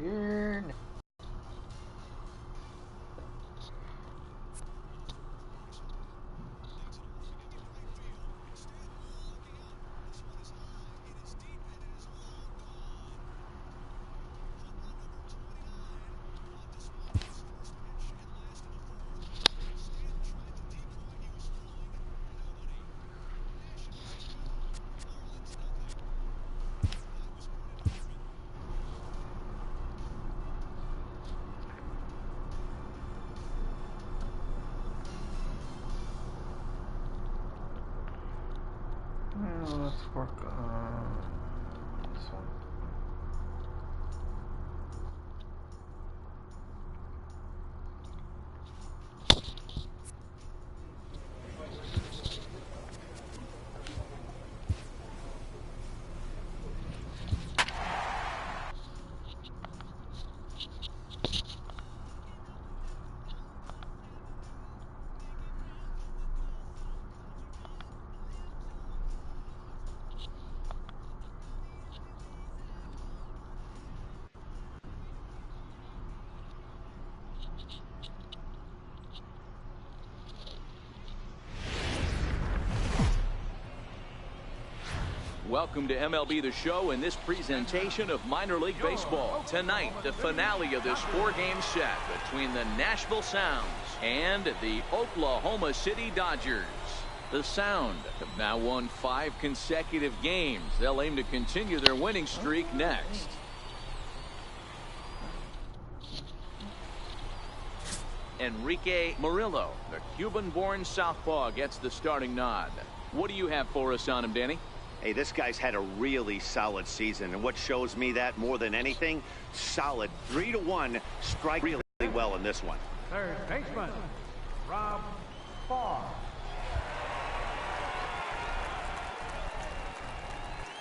here. Let's work on this one. Welcome to MLB The Show and this presentation of minor league baseball. Tonight, the finale of this 4-game set between the Nashville Sounds and the Oklahoma City Dodgers. The Sound have now won 5 consecutive games. They'll aim to continue their winning streak next. Enrique Murillo, the Cuban-born southpaw, gets the starting nod. What do you have for us on him, Danny? Hey, this guy's had a really solid season, and what shows me that more than anything, solid 3-1 strike really well in this one. Third baseman, Farr.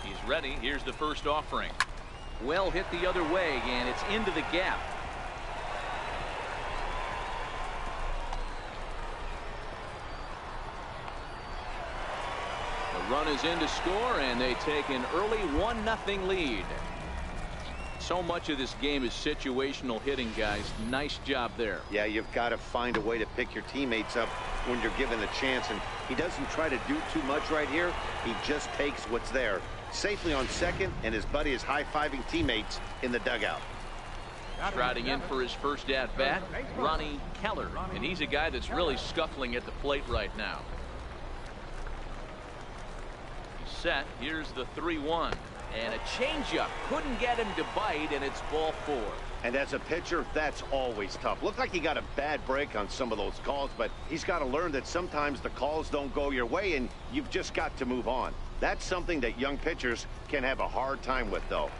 He's ready. Here's the first offering. Well hit the other way, and it's into the gap. Run is in to score, and they take an early 1-0 lead. So much of this game is situational hitting, guys. Nice job there. Yeah, you've got to find a way to pick your teammates up when you're given the chance, and he doesn't try to do too much right here. He just takes what's there. Safely on second, and his buddy is high-fiving teammates in the dugout. Striding in for his first at-bat, Ronnie Keller, and he's a guy that's really scuffling at the plate right now. Set. Here's the 3-1, and a changeup couldn't get him to bite, and it's ball 4. And as a pitcher, that's always tough. Looked like he got a bad break on some of those calls, but he's got to learn that sometimes the calls don't go your way, and you've just got to move on. That's something that young pitchers can have a hard time with, though.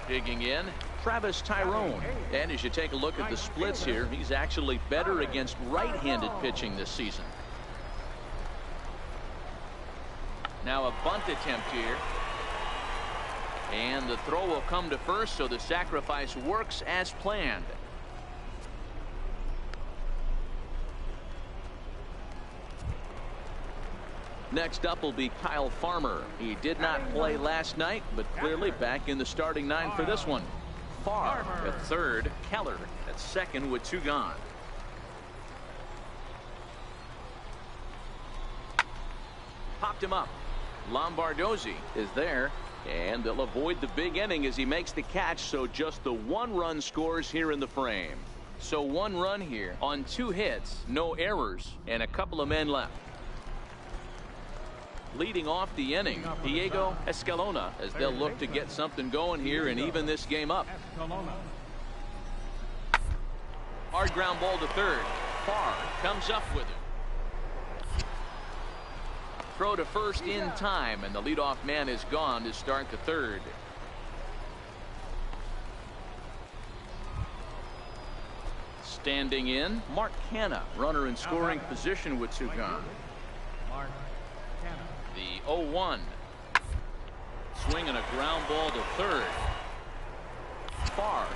Digging in, Travis Tyrone, and as you take a look at the splits here, he's actually better against right-handed pitching this season. Now a bunt attempt here. And the throw will come to first, so the sacrifice works as planned. Next up will be Kyle Farmer. He did not play last night, but clearly back in the starting 9 for this one. Farr at third, Keller at second with 2 gone. Popped him up. Lombardozzi is there, and they'll avoid the big inning as he makes the catch, so just the 1 run scores here in the frame. So 1 run here on 2 hits, no errors, and a couple of men left. Leading off the inning, Diego Escalona, as they'll look to get something going here and even this game up. Hard ground ball to third. Farr comes up with it. Throw to first in time, and the leadoff man is gone to start the third. Standing in, Mark Canha, runner in scoring position with 2 gone. The 0-1. Swinging a ground ball to third. Farr.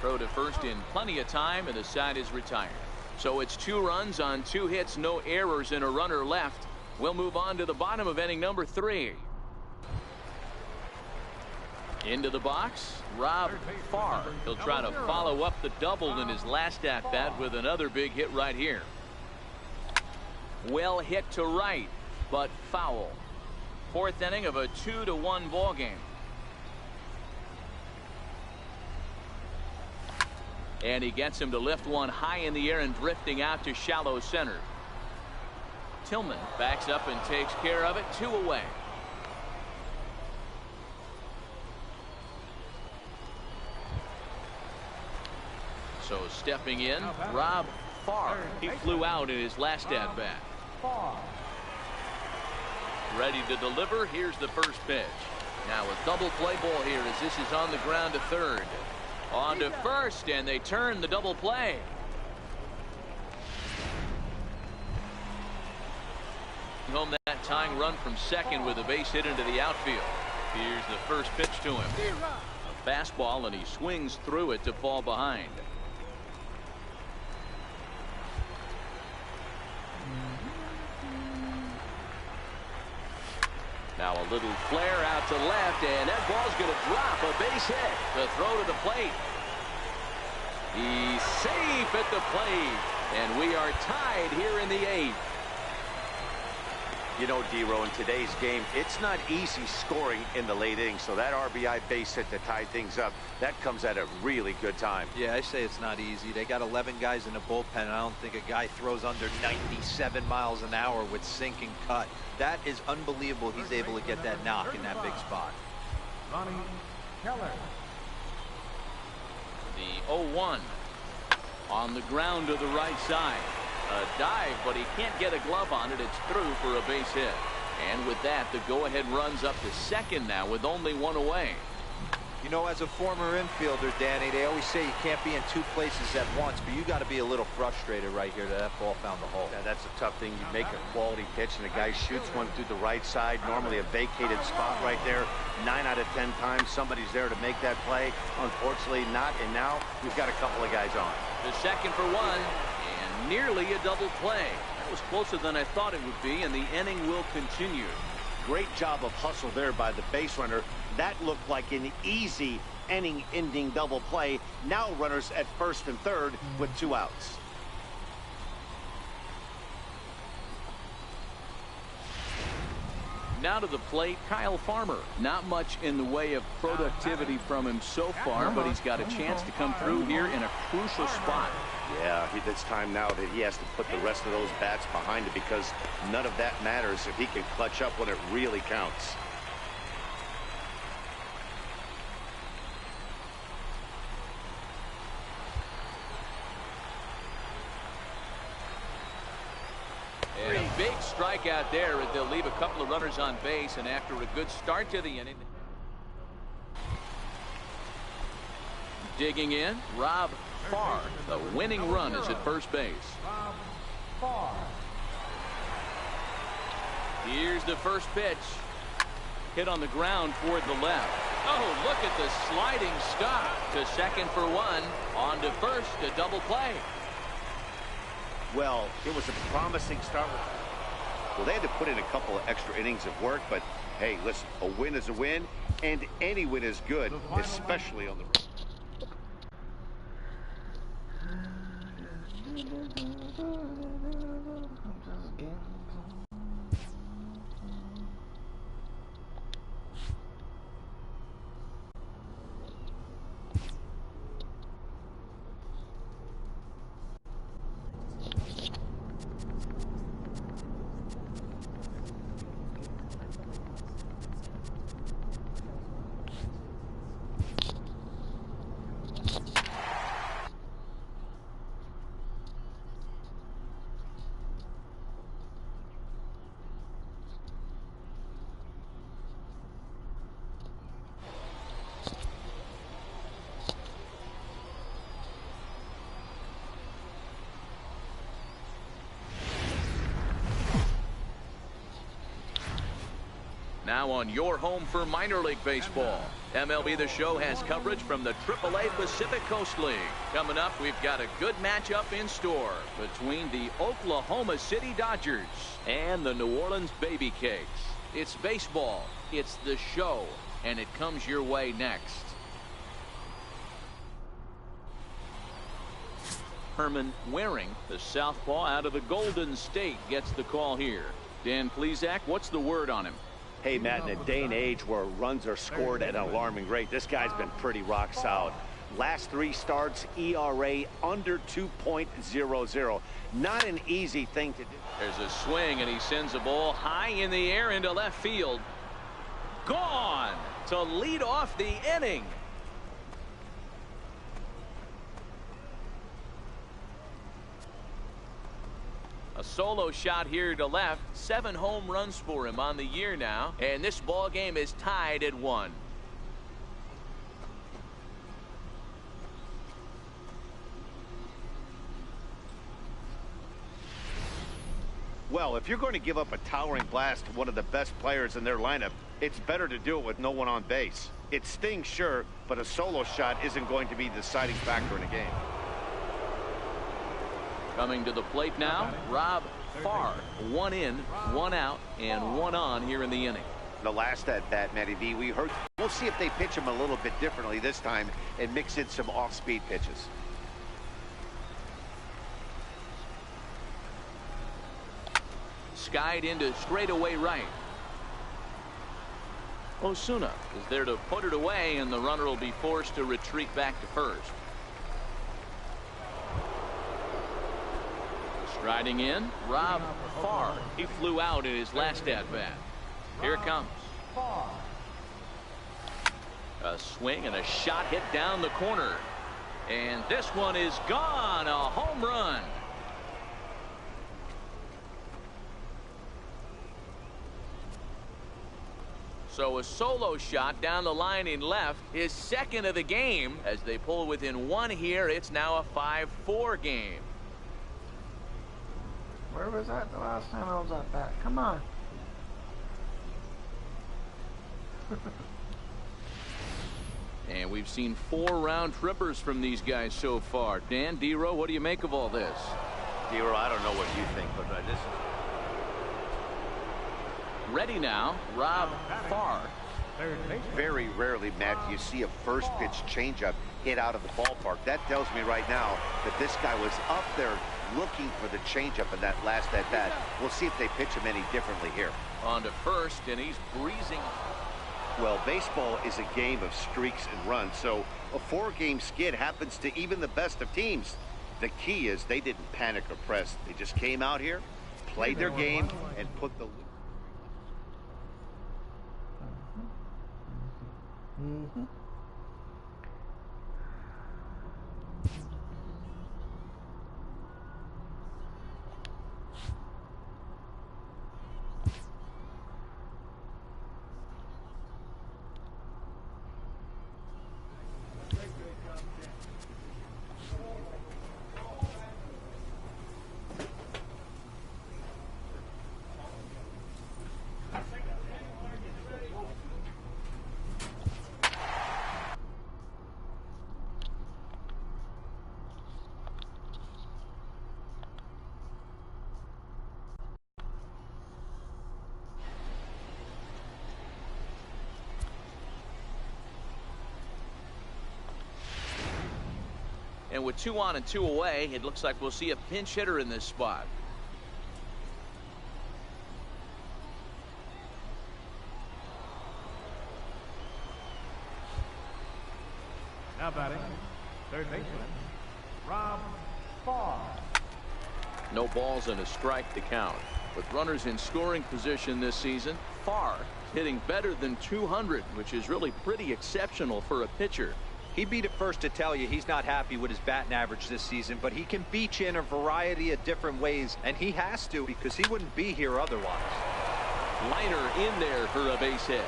Throw to first in plenty of time, and the side is retired. So it's 2 runs on 2 hits, no errors, and a runner left. We'll move on to the bottom of inning number 3. Into the box, Rob Farr. He'll try to follow up the double in his last at-bat with another big hit right here. Well hit to right, but foul. Fourth inning of a 2-1 ball game. And he gets him to lift one high in the air and drifting out to shallow center. Tillman backs up and takes care of it. 2 away. So stepping in, Rob Farr. He flew out in his last at-bat. Ready to deliver. Here's the first pitch. Now a double play ball here as this is on the ground to third. On to first, and they turn the double play. Home that tying run from second with a base hit into the outfield. Here's the first pitch to him. A fastball, and he swings through it to fall behind. Now a little flare out to left, and that ball's going to drop. A base hit. The throw to the plate. He's safe at the plate, and we are tied here in the 8th. You know, D-Row, in today's game, it's not easy scoring in the late innings, so that RBI base hit to tie things up, that comes at a really good time. Yeah, I say it's not easy. They got 11 guys in the bullpen, and I don't think a guy throws under 97 miles an hour with sink and cut. That is unbelievable. He's able to get that knock in that big spot. The 0-1 on the ground to the right side. A dive, but he can't get a glove on it. It's through for a base hit. And with that, the go-ahead runs up to second now with only 1 away. You know, as a former infielder, Danny, they always say you can't be in 2 places at once, but you got to be a little frustrated right here that ball found the hole. Yeah, that's a tough thing. You make a quality pitch, and the guy shoots one through the right side, normally a vacated spot right there. 9 out of 10 times, somebody's there to make that play. Unfortunately, not, and now we've got a couple of guys on. The second for one, and nearly a double play. That was closer than I thought it would be, and the inning will continue. Great job of hustle there by the base runner. That looked like an easy inning-ending double play. Now runners at first and third with 2 outs. Now to the plate, Kyle Farmer. Not much in the way of productivity from him so far, but he's got a chance to come through here in a crucial spot. Yeah, it's time now that he has to put the rest of those bats behind it, because none of that matters if he can clutch up when it really counts. And a big strikeout there as they'll leave a couple of runners on base, and after a good start to the inning. Digging in, Rob Farr. The winning run is at first base. Here's the first pitch. Hit on the ground toward the left. Oh, look at the sliding stop to second for one. On to first, a double play. Well, it was a promising start. Well, they had to put in a couple of extra innings of work, but hey, listen, a win is a win, and any win is good, especially on the road. Now on your home for minor league baseball. MLB The Show has coverage from the AAA Pacific Coast League. Coming up, we've got a good matchup in store between the Oklahoma City Dodgers and the New Orleans Baby Cakes. It's baseball. It's The Show and it comes your way next. Herman Waring, the southpaw out of the Golden State, gets the call here. Dan Plesac, what's the word on him? Hey, Matt, in a day and age where runs are scored at an alarming rate, this guy's been pretty rock solid. Last 3 starts, ERA under 2.00. Not an easy thing to do. There's a swing, and he sends a ball high in the air into left field. Gone to lead off the inning. A solo shot here to left. 7 home runs for him on the year now, and this ball game is tied at 1. Well, if you're going to give up a towering blast to one of the best players in their lineup, it's better to do it with no one on base. It stings, sure, but a solo shot isn't going to be the deciding factor in a game. Coming to the plate now, Rob Farr. 1 in, 1 out, and 1 on here in the inning. The last at bat, Matty V, we heard. We'll see if they pitch him a little bit differently this time and mix in some off-speed pitches. Skied into straightaway right. Osuna is there to put it away, and the runner will be forced to retreat back to first. Striding in, Rob Farr. He flew out in his last at-bat. Here it comes. A swing and a shot hit down the corner. And this one is gone. A home run. So a solo shot down the line in left, his second of the game. As they pull within 1 here, it's now a 5-4 game. Where was that the last time I was at that? Come on. And we've seen 4 round trippers from these guys so far. Dan, D-Row, what do you make of all this? D-Row, I don't know what you think, but this is... Ready now, Rob Farr. Very rarely, Matt, do you see a first pitch changeup hit out of the ballpark. That tells me right now that this guy was up there looking for the changeup in that last at bat. We'll see if they pitch him any differently here. On to first, and he's breezing. Well, baseball is a game of streaks and runs, so a 4-game skid happens to even the best of teams. The key is they didn't panic or press. They just came out here, played their game, and put the... Mm-hmm. And with 2 on and 2 away, it looks like we'll see a pinch hitter in this spot. Now batting, third baseman, Rob Farr. No balls and a strike to count. With runners in scoring position this season, Farr hitting better than 200, which is really pretty exceptional for a pitcher. He'd be the first to tell you he's not happy with his batting average this season, but he can beat you in a variety of different ways, and he has to because he wouldn't be here otherwise. Liner in there for a base hit.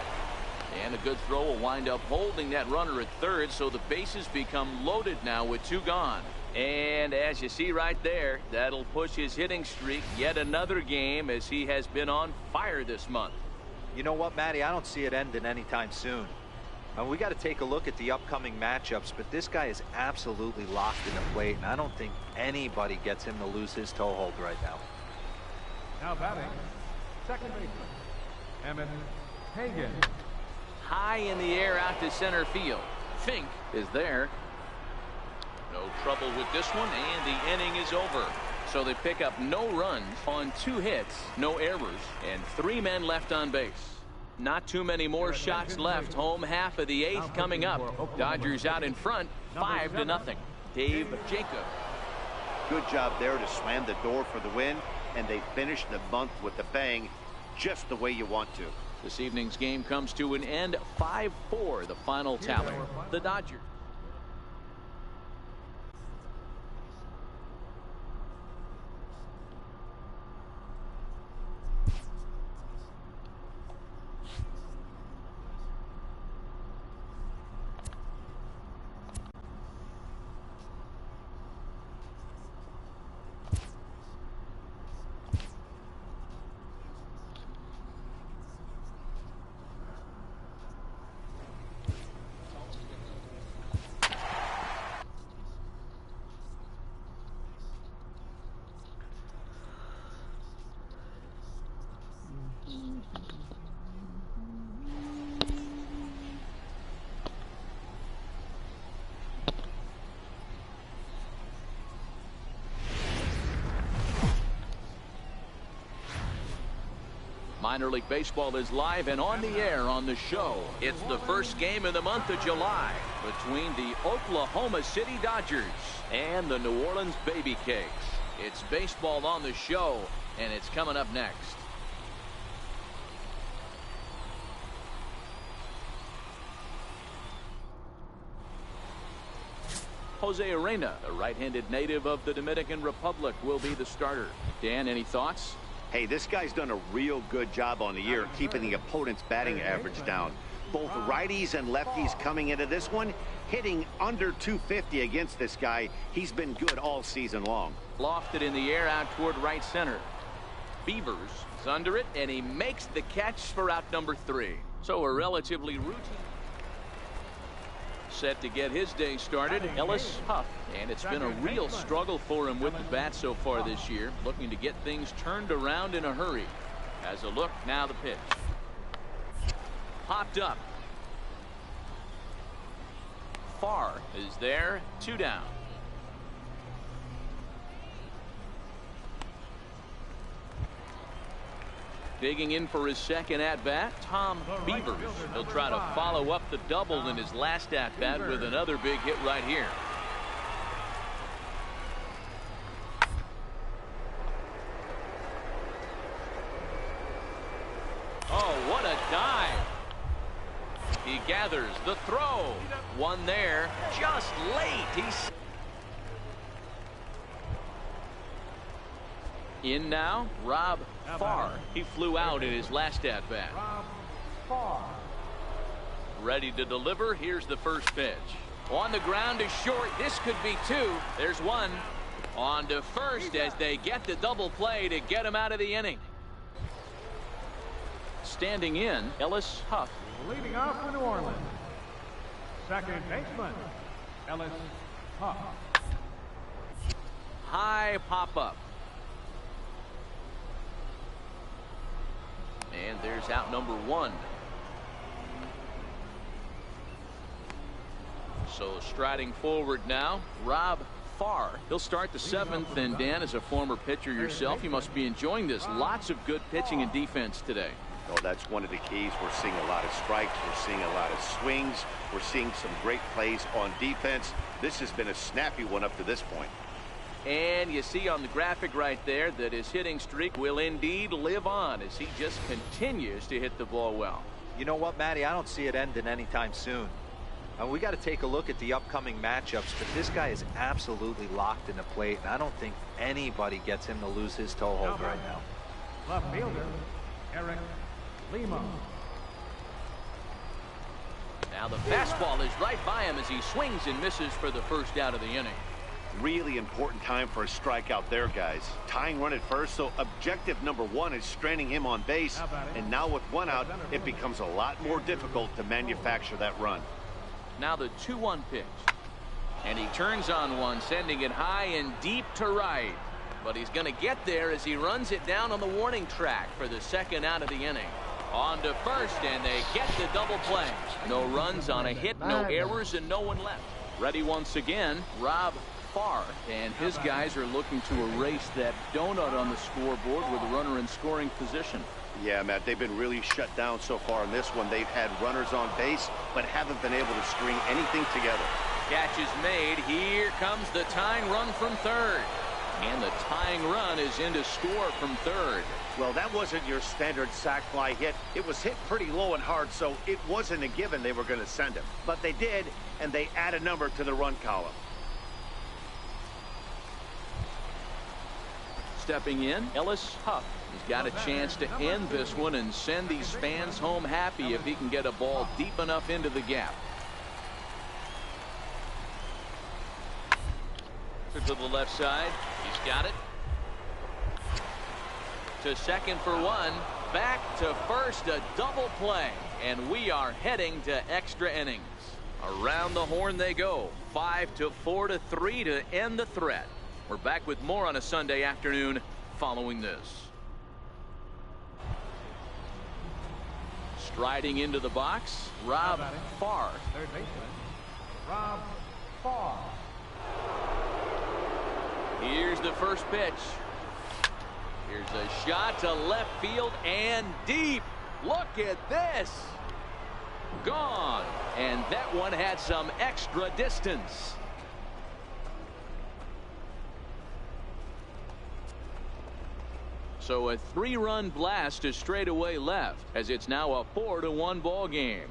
And a good throw will wind up holding that runner at third, so the bases become loaded now with 2 gone. And as you see right there, that'll push his hitting streak yet another game, as he has been on fire this month. You know what, Matty? I don't see it ending anytime soon. We got to take a look at the upcoming matchups, but this guy is absolutely locked in the plate, and I don't think anybody gets him to lose his toehold right now. Now batting, second baseman, Emmett Hagan. high in the air out to center field. Fink is there. No trouble with this one, and the inning is over. So they pick up no runs on 2 hits, no errors, and 3 men left on base. Not too many more shots left. Home half of the 8th coming up. Dodgers out in front, 5-0. Dave Jacob. Good job there to slam the door for the win, and they finished the month with a bang, just the way you want to. This evening's game comes to an end, 5-4, the final tally. The Dodgers. Minor League Baseball is live and on the air on the show. It's the first game in the month of July between the Oklahoma City Dodgers and the New Orleans Baby Cakes. It's baseball on the show, and it's coming up next. Jose Arena, a right-handed native of the Dominican Republic, will be the starter. Dan, any thoughts? Hey, this guy's done a real good job on the year keeping the opponent's batting average down. Both righties and lefties coming into this one, hitting under 250 against this guy. He's been good all season long. Lofted in the air out toward right center. Beavers is under it, and he makes the catch for out number 3. So a relatively routine. Set to get his day started, Ellis Huff. And it's been a real struggle for him with the bat so far this year. Looking to get things turned around in a hurry. As a look, now the pitch. Popped up. Farr is there, 2 down. Digging in for his second at-bat, Tom Beavers. He'll try to follow up the double in his last at-bat with another big hit right here. Oh, what a dive. He gathers the throw. One there, just late. He's in now, Rob Farr. He flew out in his last at-bat. Ready to deliver. Here's the first pitch. On the ground is short. This could be 2. There's 1. On to first as they get the double play to get him out of the inning. Standing in, Ellis Huff. Leading off for New Orleans, second baseman, Ellis Huff. High pop-up. And there's out number 1. So striding forward now, Rob Farr. He'll start the 7th, and Dan, as a former pitcher yourself, you must be enjoying this. Lots of good pitching and defense today. Oh, that's one of the keys. We're seeing a lot of strikes. We're seeing a lot of swings. We're seeing some great plays on defense. This has been a snappy one up to this point. And you see on the graphic right there that his hitting streak will indeed live on as he just continues to hit the ball well. You know what, Matty? I don't see it ending anytime soon. We got to take a look at the upcoming matchups, but this guy is absolutely locked in the plate, and I don't think anybody gets him to lose his toehold right now. Left fielder, Eric Lima. Now the fastball is right by him as he swings and misses for the first out of the inning. Really important time for a strikeout there, guys. Tying run at first, so objective number 1 is stranding him on base. And now with 1 out, it becomes a lot more difficult to manufacture that run. Now the 2-1 pitch. And he turns on one, sending it high and deep to right. But he's going to get there as he runs it down on the warning track for the second out of the inning. On to first, and they get the double play. No runs on a hit, no errors, and no one left. Ready once again, Rob Farr, and his guys are looking to erase that donut on the scoreboard with a runner in scoring position. Yeah, Matt, they've been really shut down so far in this one. They've had runners on base, but haven't been able to string anything together. Catch is made. Here comes the tying run from third. And the tying run is in to score from third. Well, that wasn't your standard sac fly hit. It was hit pretty low and hard, so it wasn't a given they were going to send him. But they did, and they add a number to the run column. Stepping in, Ellis Huff. He's got a chance to end this one and send these fans home happy if he can get a ball deep enough into the gap. To the left side. He's got it. To second for one. Back to first, a double play. And we are heading to extra innings. Around the horn they go. 5-4 to 3 to end the threat. We're back with more on a Sunday afternoon following this. Striding into the box, Rob Farr. Third baseman, Rob Farr. Here's the first pitch. Here's a shot to left field and deep. Look at this. Gone. And that one had some extra distance. So a 3-run blast to straightaway left, as it's now a 4-1 ball game.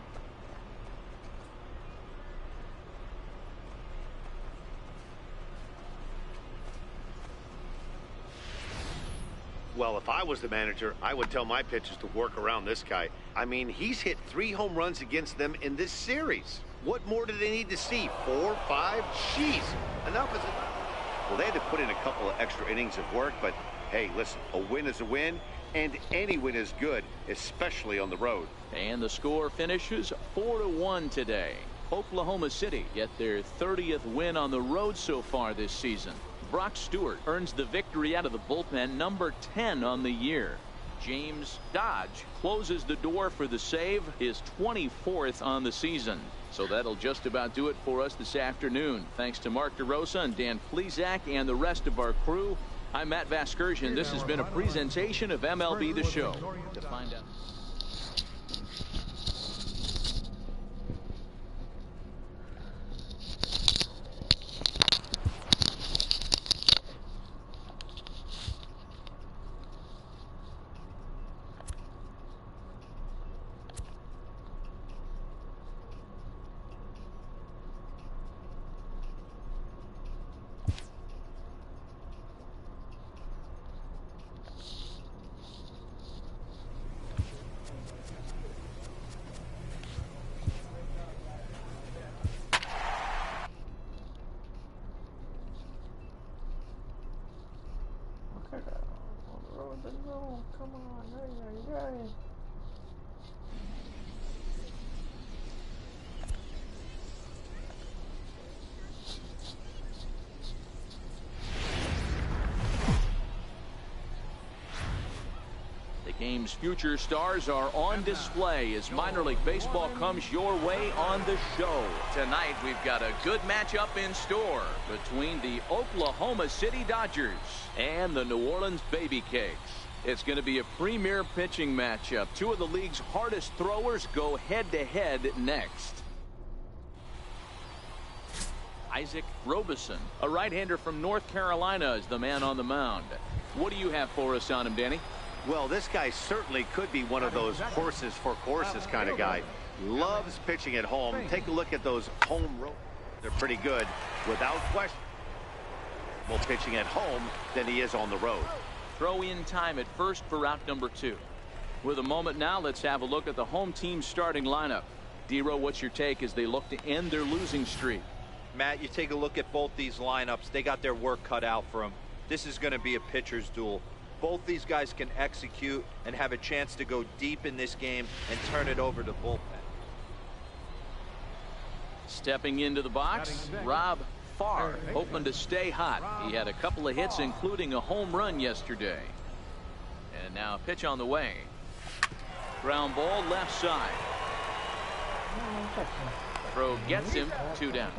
Well, if I was the manager, I would tell my pitchers to work around this guy. I mean, he's hit 3 home runs against them in this series. What more do they need to see? 4, 5? Jeez, enough is enough. Well, they had to put in a couple of extra innings of work, but hey, listen, a win is a win, and any win is good, especially on the road. And the score finishes 4-1 today. Oklahoma City get their 30th win on the road so far this season. Brock Stewart earns the victory out of the bullpen, number 10 on the year. James Dodge closes the door for the save, his 24th on the season. So that'll just about do it for us this afternoon. Thanks to Mark DeRosa and Dan Plesac and the rest of our crew. I'm Matt Vasgersian. This has been a presentation of MLB The Show. To find out. Come on, hey. The game's future stars are on display as minor league baseball comes your way on the show. Tonight we've got a good matchup in store between the Oklahoma City Dodgers and the New Orleans Baby Cakes. It's going to be a premier pitching matchup. Two of the league's hardest throwers go head-to-head next. Isaac Robeson, a right-hander from North Carolina, is the man on the mound. What do you have for us on him, Danny? Well, this guy certainly could be one of those horses for courses kind of guy. Loves pitching at home. Take a look at those home runs. They're pretty good, without question. More pitching at home than he is on the road. Throw in time at first for route number 2. With a moment now, let's have a look at the home team starting lineup. Dero, what's your take as they look to end their losing streak? Matt, you take a look at both these lineups. They got their work cut out for them. This is going to be a pitcher's duel. Both these guys can execute and have a chance to go deep in this game and turn it over to bullpen. Stepping into the box, Rob Farr, hoping to stay hot. He had a couple of hits, including a home run yesterday. And now a pitch on the way. Ground ball left side. Throw gets him 2 down.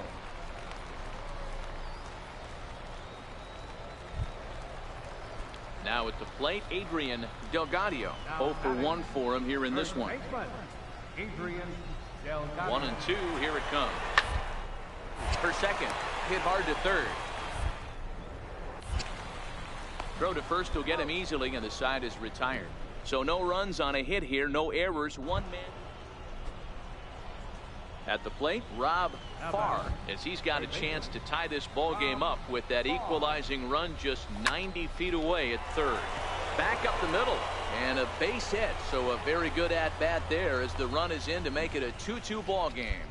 Now at the plate, Adrian Delgado. 0 for 1 for him here in this one. 1 and 2, here it comes. For second, hit hard to third. Throw to first will get him easily, and the side is retired. So no runs on a hit here, no errors, 1 man. At the plate, Rob Farr, as he's got a chance to tie this ball game up with that equalizing run just 90 feet away at third. Back up the middle, and a base hit, so a very good at-bat there as the run is in to make it a 2-2 ball game.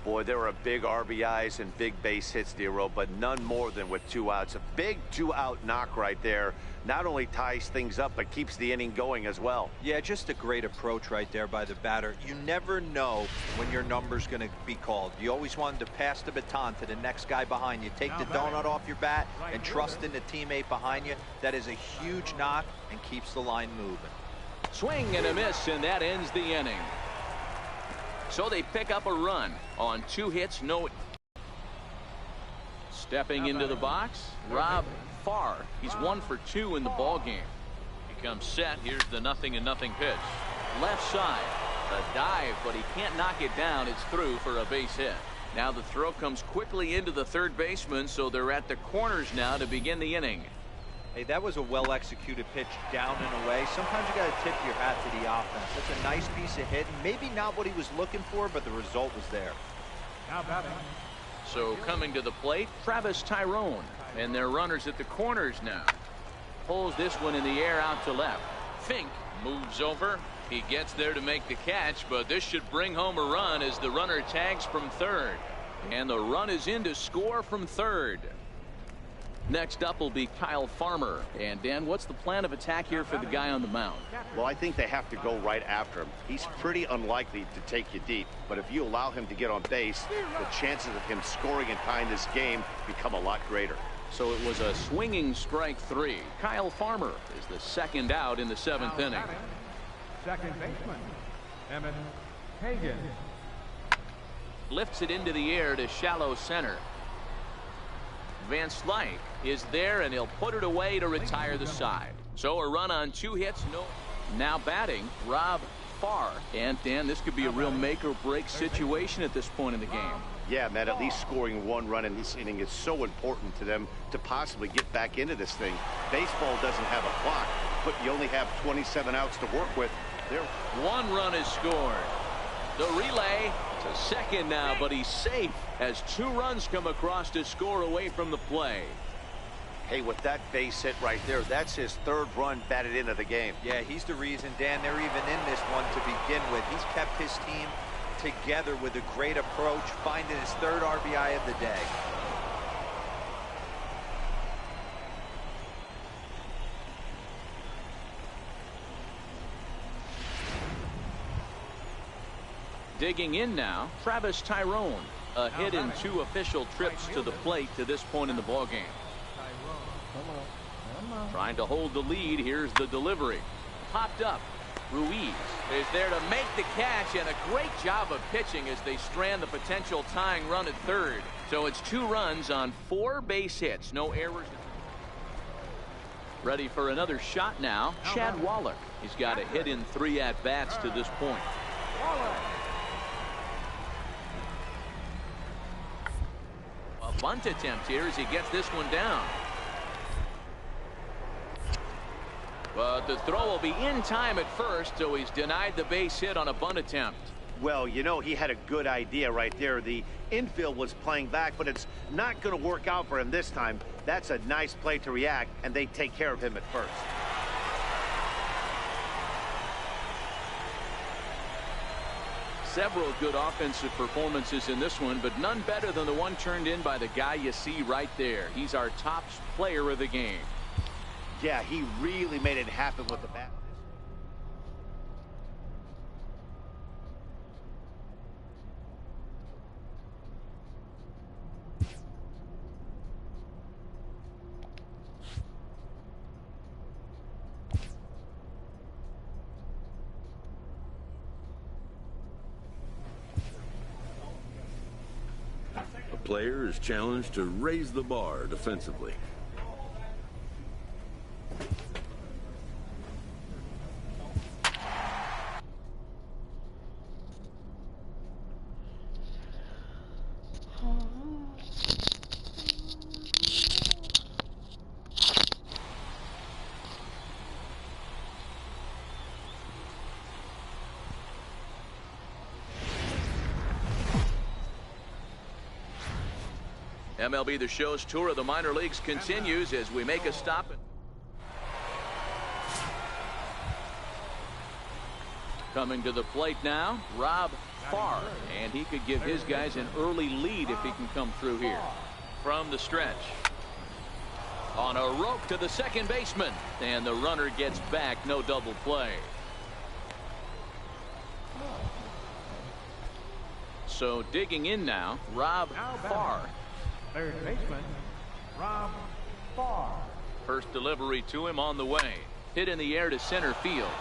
Boy, there are big RBIs and big base hits, Dero, but none more than with 2 outs. A big 2-out knock right there. Not only ties things up, but keeps the inning going as well. Yeah, just a great approach right there by the batter. You never know when your number's going to be called. You always want to pass the baton to the next guy behind you. Take the donut off your bat and trust in the teammate behind you. That is a huge knock and keeps the line moving. Swing and a miss, and that ends the inning. So they pick up a run on 2 hits, no. Stepping into the box, Rob Farr. He's 1 for 2 in the ball game. He comes set. Here's the 0-0 pitch. Left side, a dive, but he can't knock it down. It's through for a base hit. Now the throw comes quickly into the third baseman, so they're at the corners now to begin the inning. Hey, that was a well-executed pitch down and away. Sometimes you got to tip your hat to the offense. That's a nice piece of hitting. Maybe not what he was looking for, but the result was there. So coming to the plate, Travis Tyrone. And their runners at the corners now. Pulls this one in the air out to left. Fink moves over. He gets there to make the catch, but this should bring home a run as the runner tags from third. And the run is in to score from third. Next up will be Kyle Farmer. And Dan, what's the plan of attack here for the guy on the mound? Well, I think they have to go right after him. He's pretty unlikely to take you deep, but if you allow him to get on base, the chances of him scoring and tying this game become a lot greater. So it was a swinging strike 3. Kyle Farmer is the second out in the 7th inning. Second baseman, Emmett Hagan. Lifts it into the air to shallow center. Van Slyke is there, and he'll put it away to retire the side. So a run on 2 hits, no. Now batting, Rob Farr. And Dan, this could be a real make or break situation at this point in the game. Yeah, man, at least scoring 1 run in this inning is so important to them to possibly get back into this thing. Baseball doesn't have a clock, but you only have 27 outs to work with. There. 1 run is scored. The relay to second now, but he's safe as 2 runs come across to score away from the play. Hey, with that base hit right there, that's his 3rd run batted into the game. Yeah, he's the reason, Dan, they're even in this one to begin with. He's kept his team together with a great approach, finding his 3rd RBI of the day. Digging in now, Travis Tyrone. A hit in 2 official trips to the plate to this point in the ballgame. Trying to hold the lead. Here's the delivery. Popped up. Ruiz is there to make the catch, and a great job of pitching as they strand the potential tying run at third. So it's 2 runs on 4 base hits. No errors. Ready for another shot now. Chad Wallach. He's got a hit in 3 at-bats to this point. A bunt attempt here as he gets this one down. But the throw will be in time at first, so he's denied the base hit on a bunt attempt. Well, you know, he had a good idea right there. The infield was playing back, but it's not going to work out for him this time. That's a nice play to react, and they take care of him at first. Several good offensive performances in this one, but none better than the one turned in by the guy you see right there. He's our top player of the game. Yeah, he really made it happen with the bat. player is challenged to raise the bar defensively. MLB The Show's tour of the minor leagues continues as we make a stop. Coming to the plate now, Rob Farr, and he could give his guys an early lead if he can come through here. From the stretch. On a rope to the second baseman, and the runner gets back, no double play. So digging in now, Rob Farr. Third baseman, Rob Farr. First delivery to him on the way. Hit in the air to center field.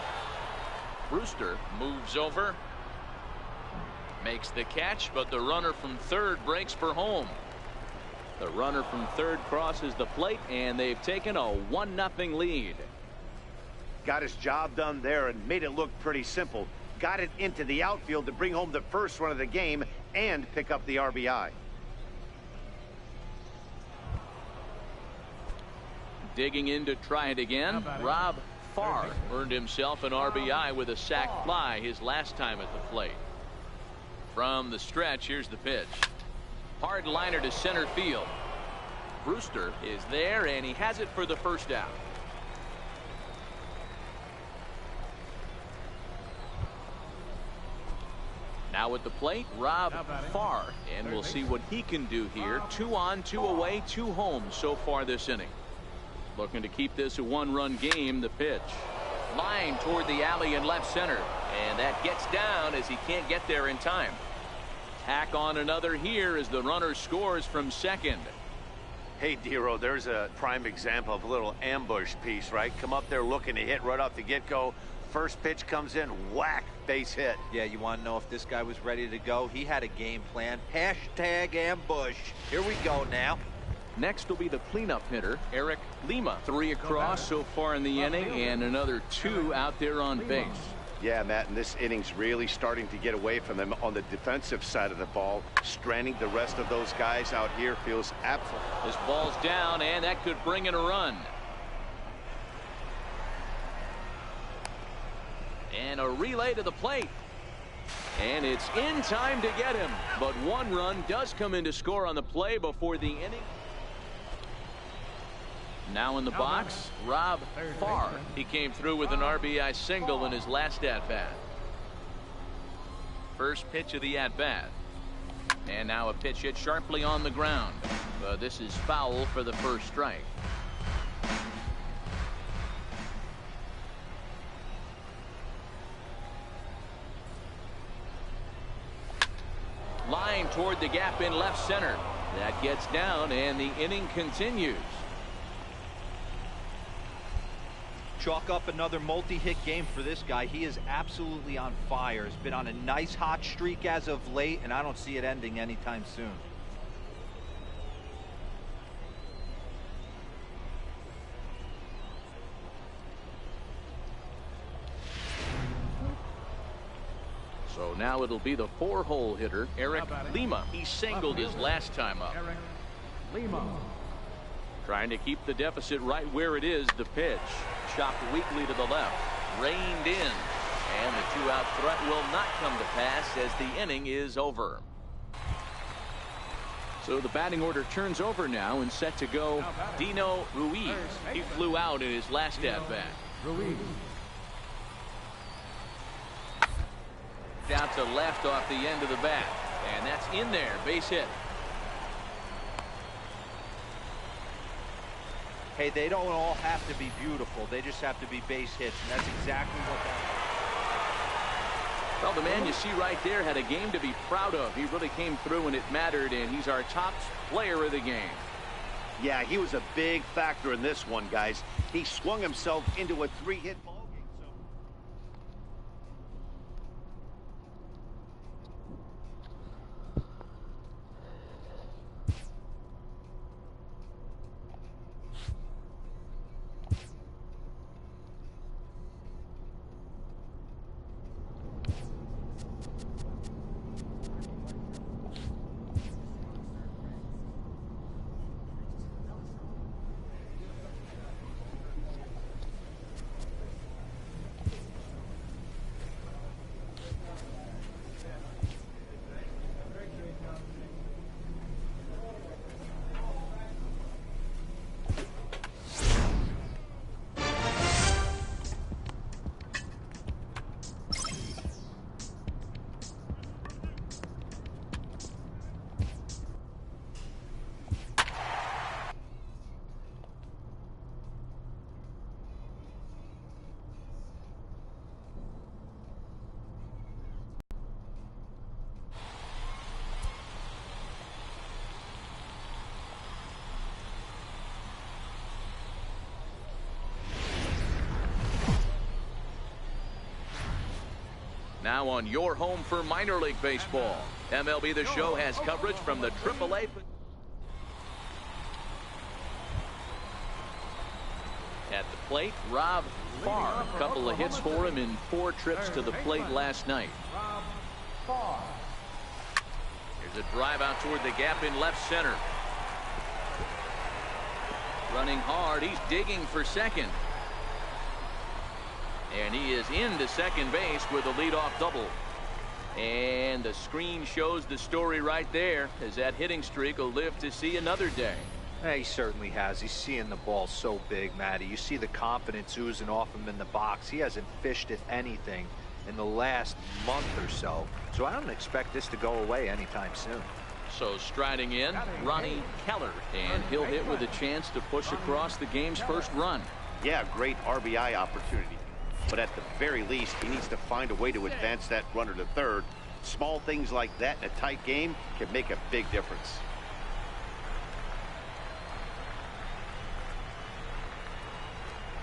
Brewster moves over. Makes the catch, but the runner from third breaks for home. The runner from third crosses the plate, and they've taken a 1-0 lead. Got his job done there and made it look pretty simple. Got it into the outfield to bring home the first run of the game and pick up the RBI. Digging in to try it again, Rob Farr earned himself an RBI with a sac fly his last time at the plate. From the stretch, here's the pitch. Hard liner to center field. Brewster is there, and he has it for the first out. Now at the plate, Rob Farr, and we'll see what he can do here. 2 on, 2 away, 2 home so far this inning. Looking to keep this a 1-run game. The pitch. Line toward the alley in left center. And that gets down as he can't get there in time. Tack on another here as the runner scores from second. Hey, Dero, there's a prime example of a little ambush piece, right? Come up there looking to hit right off the get-go. First pitch comes in, whack, base hit. Yeah, you want to know if this guy was ready to go? He had a game plan. Hashtag ambush. Here we go now. Next will be the cleanup hitter, Eric Lima. 3 across so far in the inning, and another 2 out there on base. Yeah, Matt, and this inning's really starting to get away from them on the defensive side of the ball. Stranding the rest of those guys out here feels absolute. This ball's down, and that could bring in a run. And a relay to the plate. And it's in time to get him. But 1 run does come in to score on the play before the inning. Now in the box, Rob Farr. He came through with an RBI single in his last at-bat. First pitch of the at-bat. And now a pitch hit sharply on the ground. This is foul for the first strike. Line toward the gap in left center. That gets down, and the inning continues. Chalk up another multi-hit game for this guy. He is absolutely on fire. He's been on a nice hot streak as of late, and I don't see it ending anytime soon. So now it'll be the 4-hole hitter, Eric Lima. He singled his last time up. Eric Lima. Trying to keep the deficit right where it is. The pitch. Chopped weakly to the left. Reined in. And the 2-out threat will not come to pass as the inning is over. So the batting order turns over now and set to go Dino Ruiz. He flew out in his last at-bat. Ruiz. Out to left off the end of the bat. And that's in there. Base hit. Hey, they don't all have to be beautiful. They just have to be base hits, and that's exactly what that is. Well, the man you see right there had a game to be proud of. He really came through when it mattered, and he's our top player of the game. Yeah, he was a big factor in this one, guys. He swung himself into a 3-hit ball. Now on your home for minor league baseball, MLB The Show has coverage from the AAA. At the plate, Rob Farr. A couple of hits for him in 4 trips to the plate last night. Here's a drive out toward the gap in left center. Running hard, he's digging for second. And he is into second base with a leadoff double. And the screen shows the story right there, as that hitting streak will live to see another day. Yeah, he certainly has. He's seeing the ball so big, Matty. You see the confidence oozing off him in the box. He hasn't fished at anything in the last month or so. So I don't expect this to go away anytime soon. So striding in, Ronnie Keller, and he'll hit with a chance to push across the game's first run. Yeah, great RBI opportunity. But at the very least, he needs to find a way to advance that runner to third. Small things like that in a tight game can make a big difference.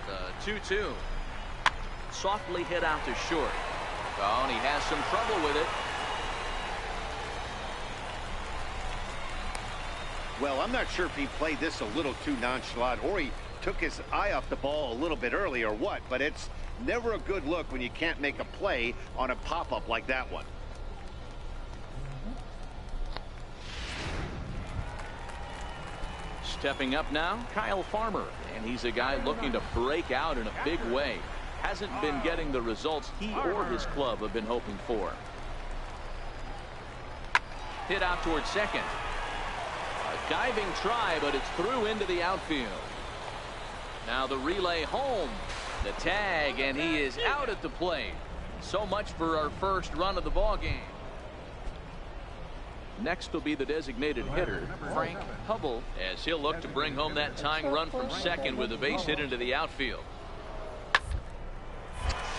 The 2-2. Softly hit out to short. Oh, and he has some trouble with it. Well, I'm not sure if he played this a little too nonchalant or he took his eye off the ball a little bit early or what, but it's never a good look when you can't make a play on a pop-up like that one. Stepping up now, Kyle Farmer, and he's a guy looking to break out in a big way. Hasn't been getting the results he or his club have been hoping for. Hit out towards second. A diving try, but it's through into the outfield. Now the relay home. The tag, and he is out at the plate. So much for our first run of the ball game. Next will be the designated hitter, Frank Hubble, as he'll look to bring home that tying run from second with a base hit into the outfield.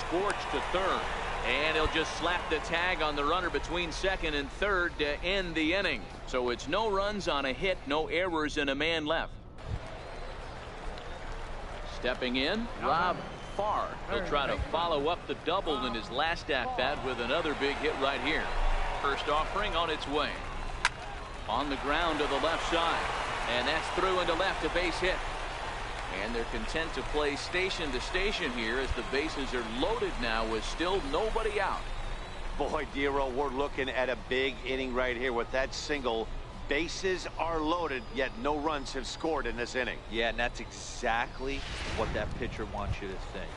Scorched to third, and he'll just slap the tag on the runner between second and third to end the inning. So it's no runs on a hit, no errors, and a man left. Stepping in, Rob Farr. He'll try to follow up the double in his last at-bat with another big hit right here. First offering on its way. On the ground to the left side. And that's through into left, a base hit. And they're content to play station to station here as the bases are loaded now with still nobody out. Boy, Dero, we're looking at a big inning right here with that single. Bases are loaded, yet no runs have scored in this inning. Yeah, and that's exactly what that pitcher wants you to think.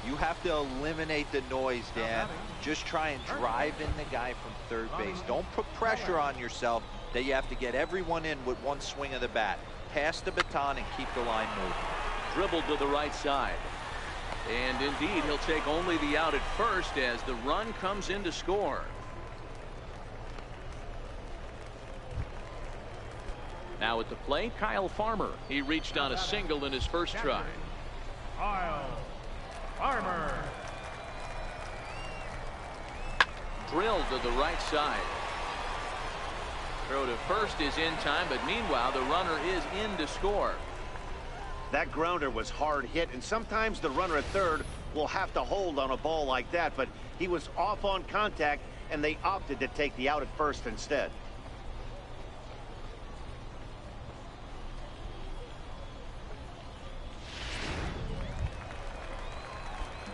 You have to eliminate the noise, Dan. Just try and drive in the guy from third base. Don't put pressure on yourself that you have to get everyone in with one swing of the bat. Pass the baton and keep the line moving. Dribbled to the right side. And indeed, he'll take only the out at first as the run comes in to score. Now at the plate, Kyle Farmer. He reached on a single in his first try. Kyle Farmer. Drilled to the right side. Throw to first is in time, but meanwhile the runner is in to score. That grounder was hard hit, and sometimes the runner at third will have to hold on a ball like that, but he was off on contact, and they opted to take the out at first instead.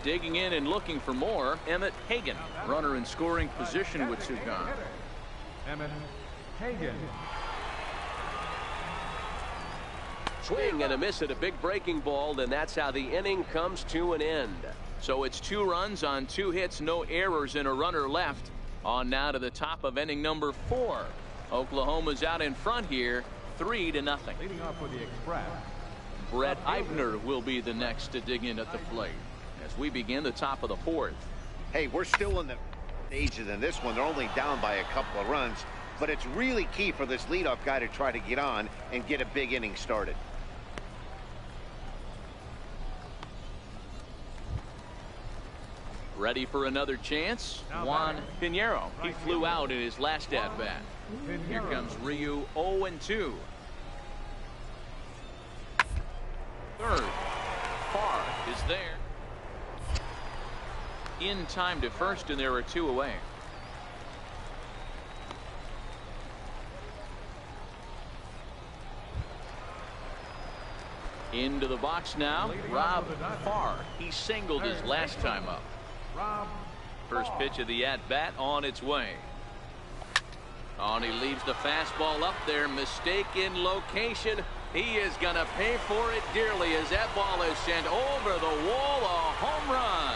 Digging in and looking for more, Emmett Hagan. Runner in scoring position with Sugan. Emmett Hagan. Swing and a miss at a big breaking ball, and that's how the inning comes to an end. So it's 2 runs on 2 hits, no errors, and a runner left. On now to the top of inning number 4. Oklahoma's out in front here, 3-0. Leading off with the Express. Brett Eibner will be the next to dig in at the plate as we begin the top of the 4th. Hey, we're still in the stages in this one. They're only down by a couple of runs, but it's really key for this leadoff guy to try to get on and get a big inning started. Ready for another chance? Juan Pinheiro. He flew out in his last at-bat. Here comes Ryu, 0-2. Third. Farr is there. in time to first, and there are 2 away. Into the box now, Rob Farr. He singled his last time up. First pitch of the at-bat on its way. Oh, and he leaves the fastball up there. Mistaken location. He is going to pay for it dearly as that ball is sent over the wall. A home run.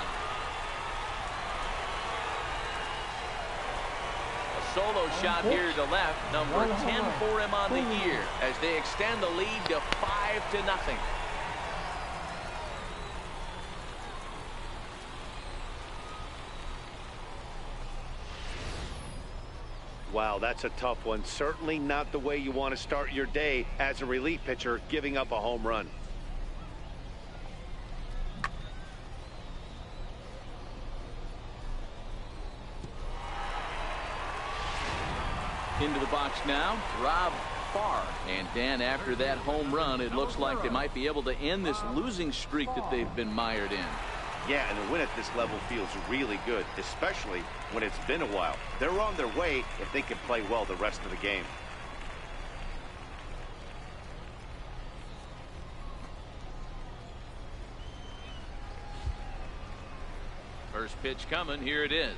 A solo shot here to left. Number 10 for him on the year as they extend the lead to 5-0. Wow, that's a tough one. Certainly not the way you want to start your day as a relief pitcher, giving up a home run. Into the box now, Rob Farr. And Dan, after that home run, it looks like they might be able to end this losing streak that they've been mired in. Yeah, and a win at this level feels really good, especially when it's been a while. They're on their way if they can play well the rest of the game. First pitch coming. Here it is.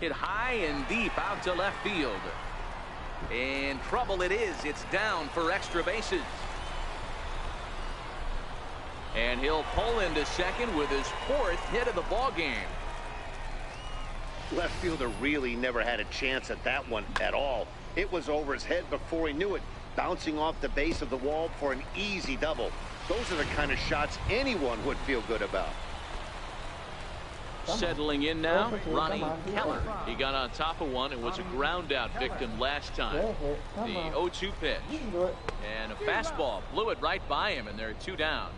Hit high and deep out to left field. And trouble it is. It's down for extra bases. And he'll pull into second with his 4th hit of the ball game. Left fielder really never had a chance at that one at all. It was over his head before he knew it, bouncing off the base of the wall for an easy double. Those are the kind of shots anyone would feel good about. Settling in now, Ronnie Keller. He got on top of one and was a ground out victim last time. The 0-2 pitch. And a fastball blew it right by him, and they're 2 down.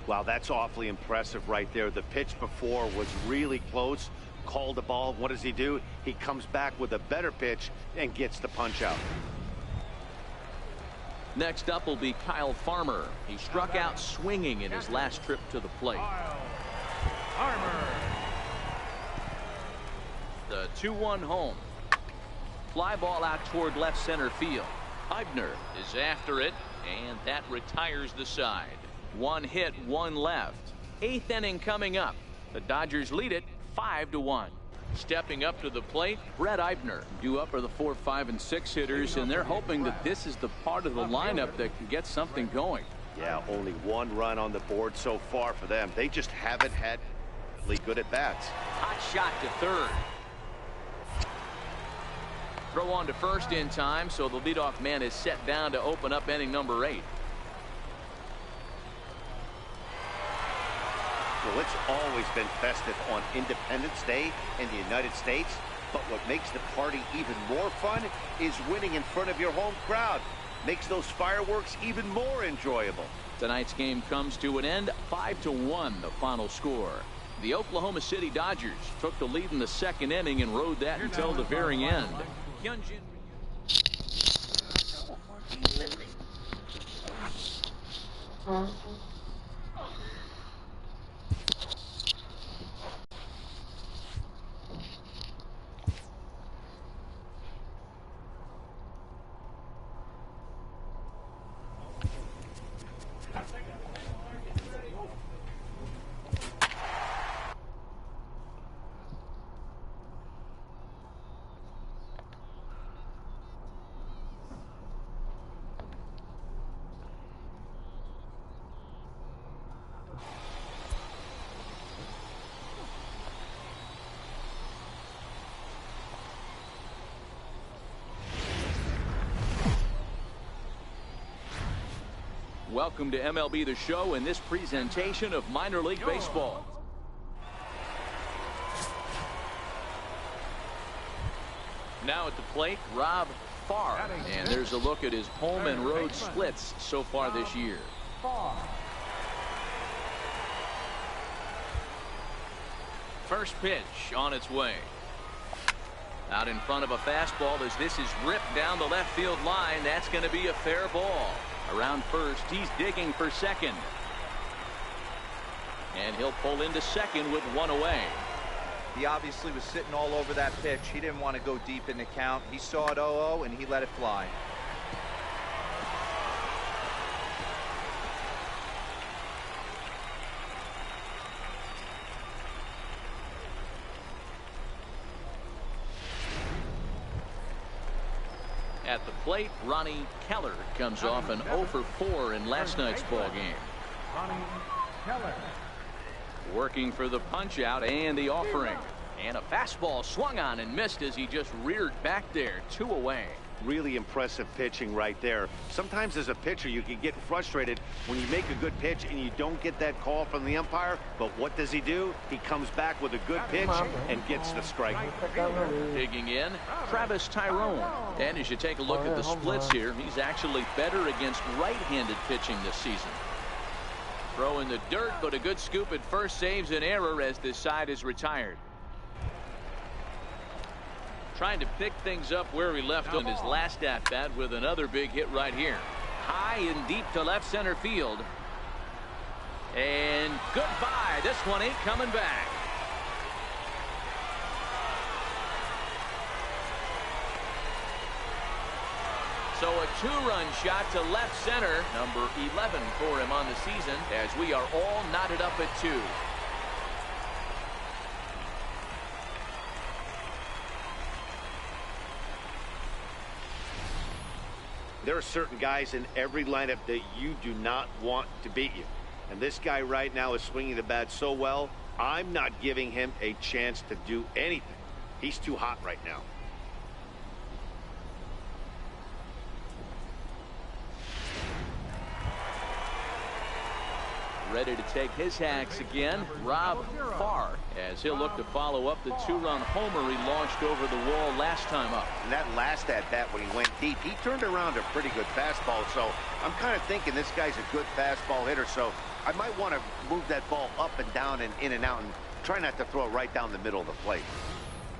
Wow, that's awfully impressive right there. The pitch before was really close. Called the ball. What does he do? He comes back with a better pitch and gets the punch out. Next up will be Kyle Farmer. He struck out swinging in his last trip to the plate. The 2-1 home. Fly ball out toward left center field. Eibner is after it, and that retires the side. 1 hit, 1 left. 8th inning coming up. The Dodgers lead it 5-1. Stepping up to the plate, Brett Eibner. Due up are the 4, 5, and 6 hitters, and they're hoping that this is the part of the lineup that can get something going. Yeah, only 1 run on the board so far for them. They just haven't had really good at bats. Hot shot to third. Throw on to first in time, so the leadoff man is set down to open up inning number 8. Well, it's always been festive on Independence Day in the United States, but what makes the party even more fun is winning in front of your home crowd. Makes those fireworks even more enjoyable. Tonight's game comes to an end, 5-1 the final score. The Oklahoma City Dodgers took the lead in the 2nd inning and rode that until the very end. Welcome to MLB The Show and this presentation of minor league baseball. Now at the plate, Rob Farr. And there's a look at his home and road splits so far this year. First pitch on its way. Out in front of a fastball as this is ripped down the left field line. That's going to be a fair ball. Around first, he's digging for second. And he'll pull into second with one away. He obviously was sitting all over that pitch. He didn't want to go deep in the count. He saw it 0-0 and he let it fly. At the plate, Ronnie Keller comes off an 0 for 4 in last night's ball game. Ronnie Keller. Working for the punch out and the offering. And a fastball swung on and missed as he just reared back there. 2 away. Really impressive pitching right there. Sometimes as a pitcher you can get frustrated when you make a good pitch and you don't get that call from the umpire. But what does he do? He comes back with a good pitch and gets the strike. Digging in, Travis Tyrone. And as you take a look at the splits here, he's actually better against right-handed pitching this season. Throw in the dirt, but a good scoop at first saves an error as this side is retired. Trying to pick things up where he left on his last at-bat with another big hit right here. High and deep to left center field. And goodbye. This one ain't coming back. So a 2-run shot to left center, number 11 for him on the season, as we are all knotted up at 2. There are certain guys in every lineup that you do not want to beat you. And this guy right now is swinging the bat so well, I'm not giving him a chance to do anything. He's too hot right now. Ready to take his hacks again, Rob Farr, as he'll look to follow up the 2-run homer he launched over the wall last time up. And that last at-bat when he went deep, he turned around a pretty good fastball. So I'm kind of thinking this guy's a good fastball hitter. So I might want to move that ball up and down and in and out and try not to throw it right down the middle of the plate.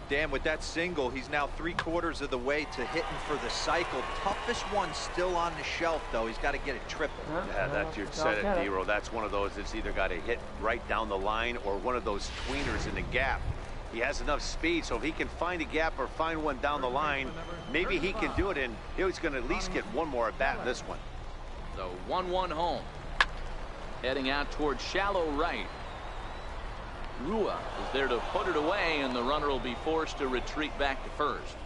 Dan, with that single, he's now 3/4 of the way to hitting for the cycle. Toughest one still on the shelf, though. He's got to get it triple. Yeah, that's your set it, D-Row. That's one of those that's either got to hit right down the line or one of those tweeners in the gap. He has enough speed, so if he can find a gap or find one down the line, maybe he can do it, and he's going to at least get one more at bat in this one. The 1-1 home. Heading out towards shallow right. Rua is there to put it away, and the runner will be forced to retreat back to first.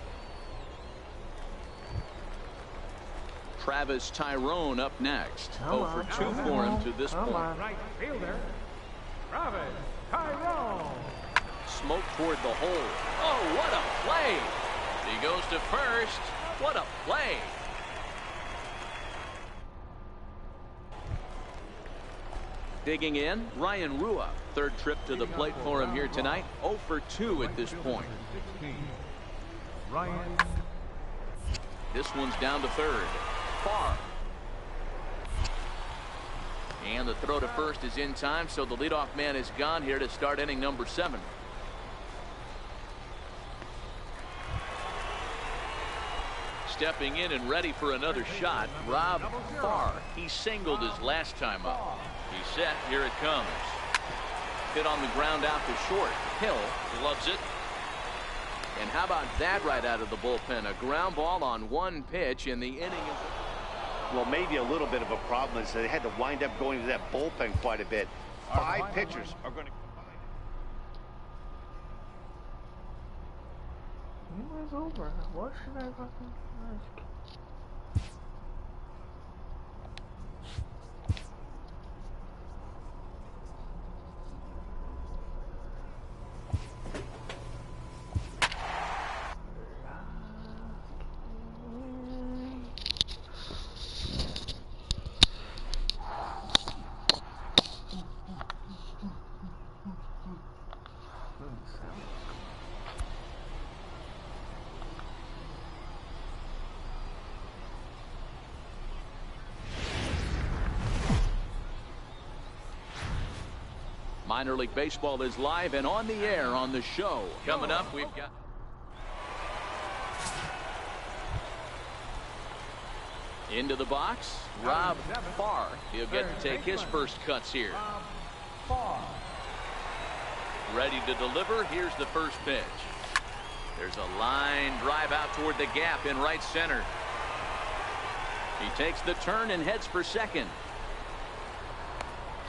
Travis Tyrone up next. 0 for 2 for him to this point. Right fielder, Travis Tyrone. Smoke toward the hole. Oh, what a play! He goes to first. What a play! Digging in, Ryan Rua. Third trip to the plate for him here tonight. 0 for 2 at this point. Ryan. This one's down to third. Farr. And the throw to first is in time, so the leadoff man is gone here to start inning number 7. Stepping in and ready for another shot, Rob Farr. He singled his last time up. He's set. Here it comes. Hit on the ground out to short. Hill loves it. And how about that right out of the bullpen? A ground ball on one pitch, and the inning is... Well, maybe a little bit of a problem is they had to wind up going to that bullpen quite a bit. 5 pitchers are going to... It was over. What should I fucking ask? Minor League Baseball is live and on the air on the show. Coming up, we've got... Into the box, Rob Farr. He'll get to take his first cuts here. Farr. Ready to deliver. Here's the first pitch. There's a line drive out toward the gap in right center. He takes the turn and heads for second.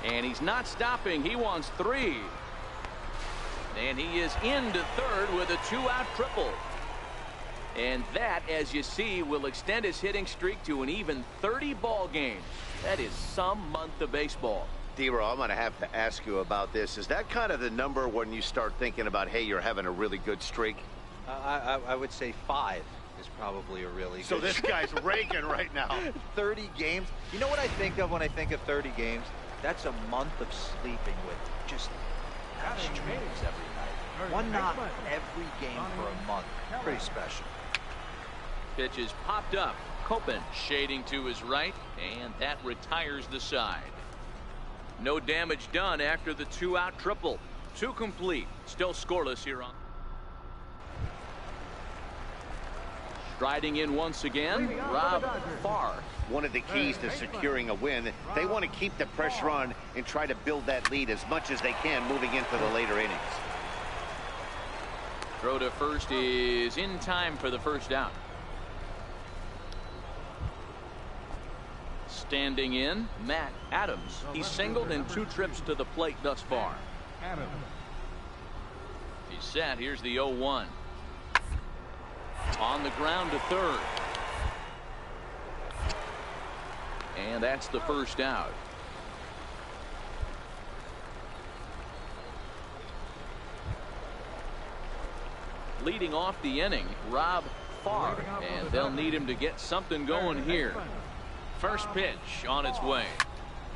And he's not stopping. He wants 3. And he is into third with a 2-out triple. And that, as you see, will extend his hitting streak to an even 30 ball games. That is some month of baseball. D-Row, I'm going to have to ask you about this. Is that kind of the number when you start thinking about, hey, you're having a really good streak? I would say 5 is probably a really good. So this guy's raking right now. 30 games. You know what I think of when I think of 30 games? That's a month of sleeping with just streams every night. 1 knock every game for a month. Pretty special. Pitch is popped up. Copen shading to his right, and that retires the side. No damage done after the 2-out triple. 2 complete. Still scoreless here on. Striding in once again, Rob Farr. One of the keys to securing a win, they want to keep the pressure on and try to build that lead as much as they can moving into the later innings. Throw to first is in time for the first out. Standing in, Matt Adams. He's singled in 2 trips to the plate thus far. He's set. Here's the 0-1. On the ground to third. And that's the first out. Leading off the inning, Rob Farr, and they'll need him to get something going here. First pitch on its way.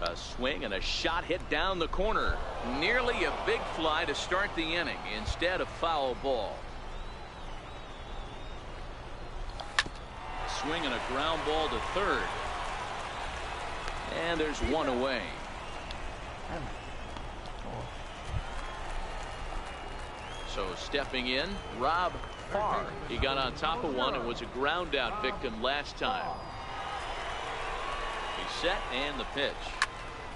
A swing and a shot hit down the corner. Nearly a big fly to start the inning. Instead, a foul ball. Swing and a ground ball to third. And there's 1 away. So stepping in, Rob Farr. He got on top of one and was a ground out victim last time. He's set and the pitch.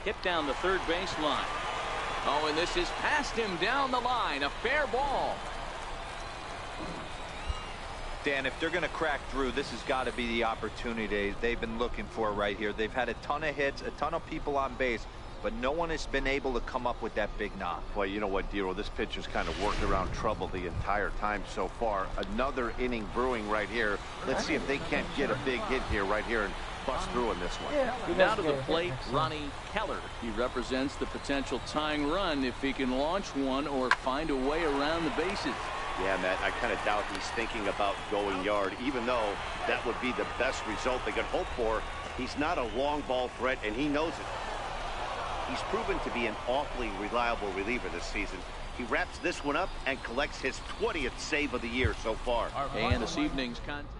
Hit down the third baseline. Oh, and this is past him down the line. A fair ball. Dan, if they're going to crack through, this has got to be the opportunity they've been looking for right here. They've had a ton of hits, a ton of people on base, but no one has been able to come up with that big knock. Well, you know what, D-Row, this pitcher's kind of worked around trouble the entire time so far. Another inning brewing right here. Let's see if they can't get a big hit here right here and bust through in this one. Now to the plate, Ronnie Keller. He represents the potential tying run if he can launch one or find a way around the bases. Yeah, Matt, I kind of doubt he's thinking about going yard, even though that would be the best result they could hope for. He's not a long ball threat, and he knows it. He's proven to be an awfully reliable reliever this season. He wraps this one up and collects his 20th save of the year so far. And this evening's contest.